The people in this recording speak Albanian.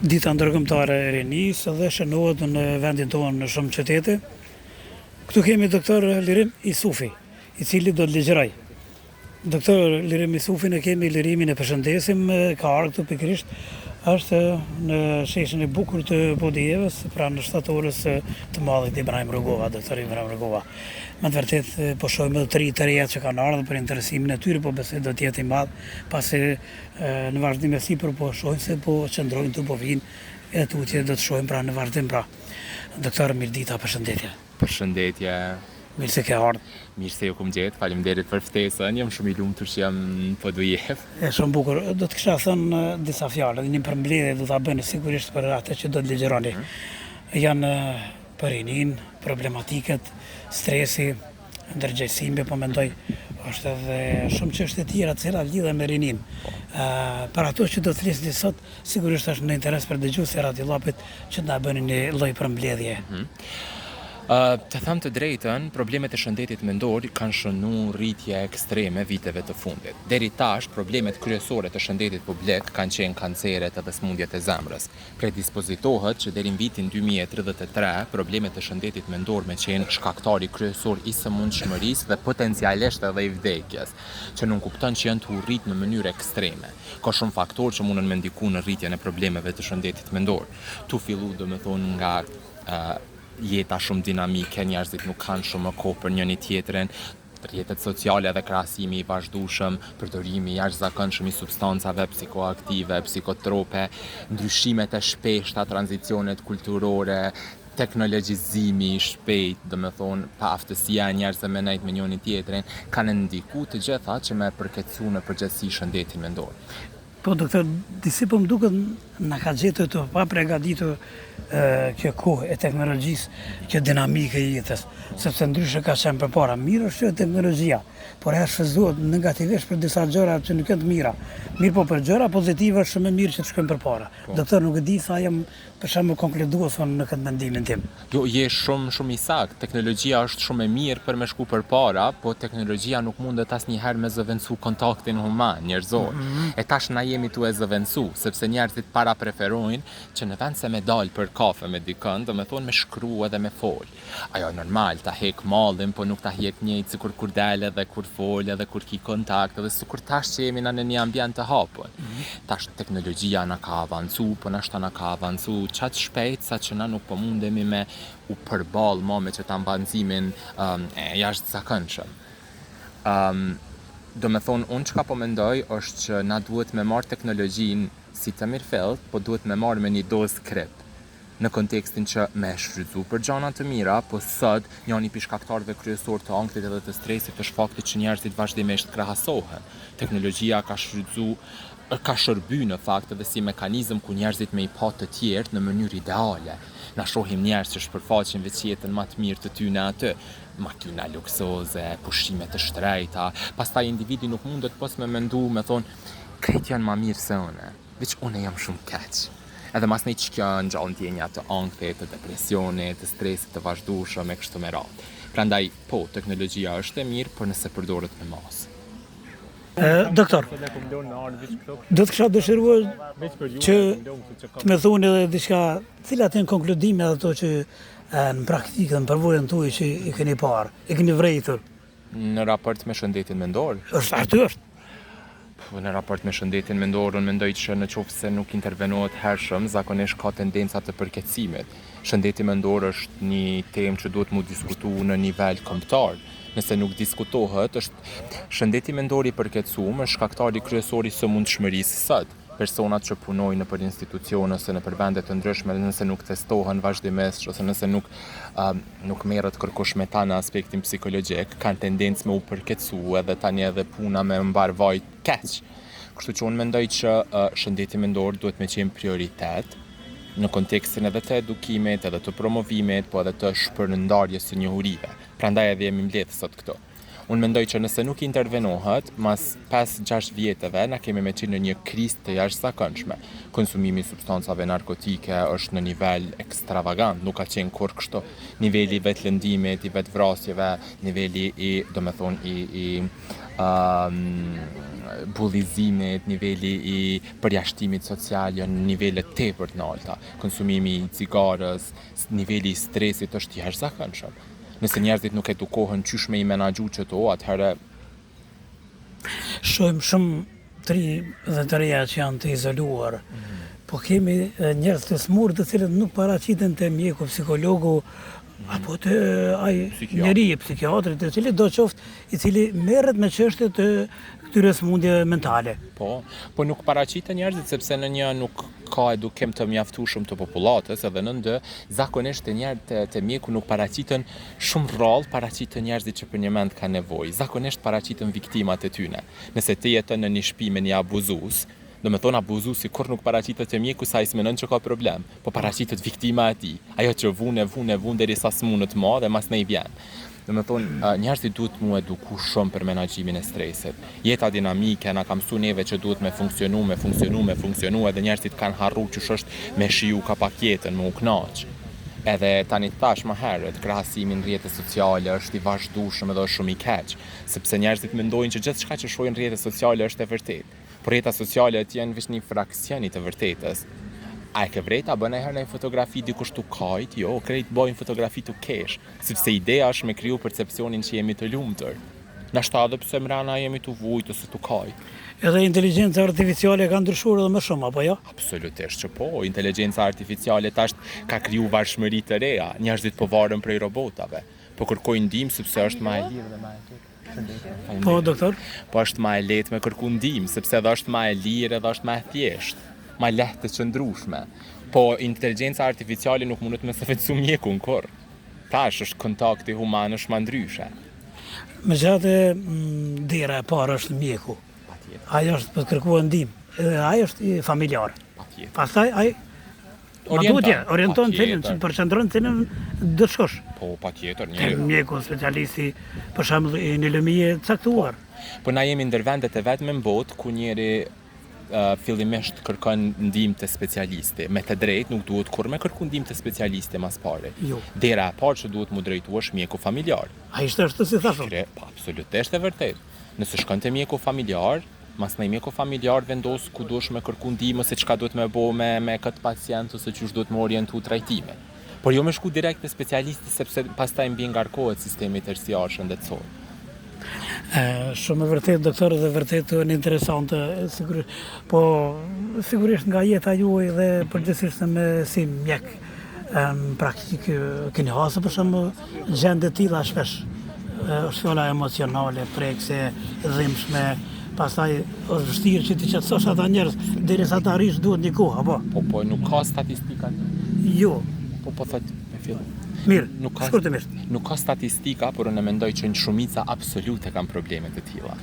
Dita ndërkombëtare e rinisë dhe shënohet në vendin tonë në shumë qytete. Këtu kemi doktor Lirim Isufi, i cili do të ligjëroj. Doktor Lirim Isufin e kemi lirimin e përshëndesim, ka ardhur këtu pikërisht, është në sheshin e bukur të Podijevës, pranë shtatorës të madhit Ibrahim Rugova, doktor Ibrahim Rugova. Me të vërtet po shohim edhe të reja që kanë ardhur për interesimin e tyre, po besoj do të jetë i madh, pasi në vazhdim e sipër po shohim se po qëndrojnë tu, po vinë e tutje do të shohim pra në vazhdim pra. Doktor, mirëdita, përshëndetje. Përshëndetje. Mirë se ke ardhur. Mirë se ju kom gjetë, faleminderit për ftesën, jam shumë i lumtur që jam në Podujevë. Është shumë bukur. Do të kisha thënë disa fjalë, një përmbledhje do ta bëni sigurisht për atë që do të ligjëroni. Janë për rinin, problematiket, stresi, ndërgjegjësimi, po mendoj është edhe shumë çështje të tjera të cilat lidhen me rinin. Për ato që do të flisni sot, sigurisht është në interes për dëgjuesit e Radio Llapit që na bëni një lloj përmbledhje. Të them të drejtën, problemet e shëndetit mendor kanë shënuar rritje ekstreme viteve të fundit. Deri tash, problemet kryesore të shëndetit publik kanë qenë kanceret edhe smundjet e zemrës. Predispozitohet që deri në vitin 2033, problemet e shëndetit mendor me qenë shkaktari kryesor i sëmundshmërisë dhe potencialisht edhe i vdekjes, që nuk kupton që janë të urrit në mënyrë ekstreme. Ka shumë faktorë që mundën me ndiku në rritjen e problemeve të shëndetit mendor. Tu fillu domethënë nga jeta shumë dinamike, njerëzit nuk kanë shumë kohë për njëri tjetrin, rrjetet sociale dhe krahasimi i vazhdueshëm, përdorimi i jashtëzakonshëm i substancave psikoaktive, psikotrope, ndryshimet e shpeshta, tranzicionet kulturore, teknologjizimi i shpejt, domethënë pa aftësia e njerëzve me nejt me njëri tjetrin, kanë ndikuar të gjitha që me përkecu në përgjithësi shëndetin mendor. Po doktor, disi po më duket na ka gjetur të pa përgatitur kjo kohë e teknologjisë, kjo dinamike e jetës, sepse ndryshe ka qenë përpara. Mirë është kjo teknologjia, por e shfrytëzohet negativisht për disa gjëra që nuk janë të mira. Mirë, po për gjëra pozitive është shumë e mirë që të shkojmë përpara. Doktor, nuk e di sa jam për shembull konkludues në këtë mendimin tim. Jo, je shumë i saktë. Teknologjia është shumë e mirë për me shku përpara, po teknologjia nuk mundet asnjëherë me zëvendësu kontaktin human, njerëzor. E tash na jemi tu e zëvendësu, sepse njerëzit para preferojnë që në vend se me dalë për kafe me dikën, domethënë me shkru edhe me fol. Ajo normal, ta hek mallin, po nuk ta hek njëjtë sikur kur del edhe kur fol edhe kur ki kontakt, edhe sikur tash që jemi në një ambient të hapur. Tash teknologjia na ka avancu, po nashta na ka avancu qatë shpejt sa që na nuk po mundemi me u përball me që ta mbanzimin e jashtëzakonshëm. Domethënë, unë çka po mendoj është që na duhet me marrë teknologjinë si të mirëfillt, po duhet me marrë me një dozë krip. Në kontekstin që me shfrytzu për gjëra të mira, po sot njëri prej shkaktarëve kryesor të ankthit edhe të stresit është fakti që njerëzit vazhdimisht krahasohen. Teknologjia ka shërby në fakt edhe si mekanizëm ku njerëzit me i pa të tjerë në mënyrë ideale. Na shohim njerëz që shpërfaqen veç jetën më të mirë të tyre aty, makina luksoze, pushime të shtrejta, pastaj individi nuk mundet pas me mendu, me thonë, krejt janë më mirë se une, veç une jam shumë keq. Edhe mas një që kjo në gjallë ndjenja të ankthit, të depresionit, të stresit të vazhdueshëm e kështu me radhë. Prandaj, po, teknologjia është e mirë, por nëse përdoret me masë. Doktor, do të kisha dëshiruar që të më thoni edhe diçka, cilat janë konkludimet ato që në praktikë, në përvojën tuaj që i keni parë, i keni vërejtur? Në raport me shëndetin mendor? Është. Në raport me shëndetin mendor, unë mendoj që në qoftë se nuk intervenohet hershëm, zakonisht ka tendenca të përkeqësimit. Shëndeti mendor është një temë që duhet mu diskutu në nivel kombëtar. Nëse nuk diskutohet, është shëndeti mendor i përkeqësuar është shkaktari kryesor i sëmundshmërisë sot. Personat që punojnë në për institucione ose në për vende të ndryshme, nëse nuk testohen vazhdimisht ose nëse nuk merret kërkosh me ta në aspektin psikologjik, kanë tendencë me u përkeqësu edhe tani edhe puna me mbar vaj keq. Kështu që unë mendoj që shëndeti mendor duhet me qenë prioritet në kontekstin edhe të edukimit, edhe të promovimit, po edhe të shpërndarjes së njohurive. Prandaj edhe jemi mbledh sot këtu. Unë mendoj që nëse nuk intervenohet, mas 5-6 vjetëve na kemi me qenë në një krizë të jashtëzakonshme. Konsumimi i substancave narkotike është në nivel ekstravagant, nuk ka qenë kur kështu. Niveli i vetlëndimit, i vetvrasjeve, niveli i, domethënë i bullizimit, niveli i përjashtimit social janë në nivele tepër të larta. Konsumimi i cigarës, niveli i stresit është jashtëzakonshëm. Nëse njerëzit nuk edukohen qysh me i menaxhu çeto, atëherë Shohim shumë të ri dhe të reja që janë të izoluar, po kemi njerëz të smurë të cilët nuk paraqiten te mjeku, psikologu, apo të njeri, psikiatrit, i cili do qoftë i cili merret me çështje të këtyre smundjeve mentale. Po nuk paraqiten njerëzit sepse në një nuk ka edukim të mjaftueshëm të popullatës, edhe në ndë zakonisht të mjeku nuk paraqiten shumë rrallë, paraqiten njerëzit që për një mend ka nevojë. Zakonisht paraqiten viktimat e tyre. Nëse ti jeton në një shtëpi me një abuzues, do me thonë abuzuesi kur nuk paraqitet te mjeku sa i smenon që ka problem, po paraqitet viktima e tij. Ajo që vun derisa smunët më dhe mas ne i vjen. Do me thonë, njerëzit duhet mu eduku shumë për menaxhimin e stresit. Jeta dinamike na ka mësuar neve që duhet me funksionu edhe njerëzit kanë harruar që është me shiju ka paketën, me u kënaq. Edhe tani thash më herët, krahasimi në rrjetet sociale është i vazhdueshëm edhe është shumë i keq, sepse njerëzit mendojnë që gjithçka që shohin në rrjetet sociale është e vërtetë. Por rrjeta sociale janë vetëm një fraksion i të vërtetës. A e ke vrejta bën e herë në fotografi dikush tu kajt? Jo, krejt bojnë fotografi tu kesh, sepse ideja është me kriju percepcionin që jemi të lumtur. Na shtadë pse mrena jemi tu vujt ose tu kajt. Edhe inteligjenca artificiale ka ndryshuar edhe më shumë, apo jo? Absolutisht që po, inteligjenca artificiale tash ka kriju varshmëri të reja, njerëzit po varen prej robotave, po kërkojnë ndihmë sepse është më e lirë dhe më e lehtë. Po, doktor? Po është më e lehtë me kërku ndihmë, sepse edhe është më e lirë edhe është më e thjeshtë, më lehtë të qëndrueshme. Po inteligjenca artificiale nuk mundet me sfidsu mjekun kurr. Tash është kontakti human është më ndryshe. Megjithatë, dera e parë është mjeku. Ai është për të kërkuar ndihmë, edhe ai është i familjar. Pastaj ai orienton cilin, përqendron cilin do të shkosh. Po, patjetër, Mjeku, specialisti, për shembull në lëmije caktuar. Po na jemi ndër vendet e vetme në botë ku njeri fillimisht kërkon ndihmë të specialisti. Me të drejtë nuk duhet kur me kërku ndihmë të specialisti mas pare. Jo. Dera e parë që duhet mu drejtu është mjeku familjar. Ai është ashtu si thashun. Po, absolutisht e vërtet. Nëse shkon te mjeku familjar, mas në mjeku familjar vendos ku duhesh me kërku ndihmë se çka duhet me bo me këtë pacient ose çu duhet me orientu trajtime. Por jo me shku direkt te specialisti sepse pastaj mbi ngarkohet sistemi terciar shëndetësor. Shumë e vërtet, doktor, dhe vërtet në interesante, po sigurisht nga jeta juaj dhe përgjithsisht me si mjek praktik keni hasë për shembull gjendje të tilla shpesh. Është fjala emocionale, prekse, dhimbshme, pastaj është vështirë që ti qetësosh ata njerëz derisa të arrish duhet një kohë, apo? Po nuk ka statistika. Jo. Po thot me fillim. Mirë, shkurtimisht. Nuk ka statistika, por unë mendoj që në shumica absolute kanë probleme të tilla.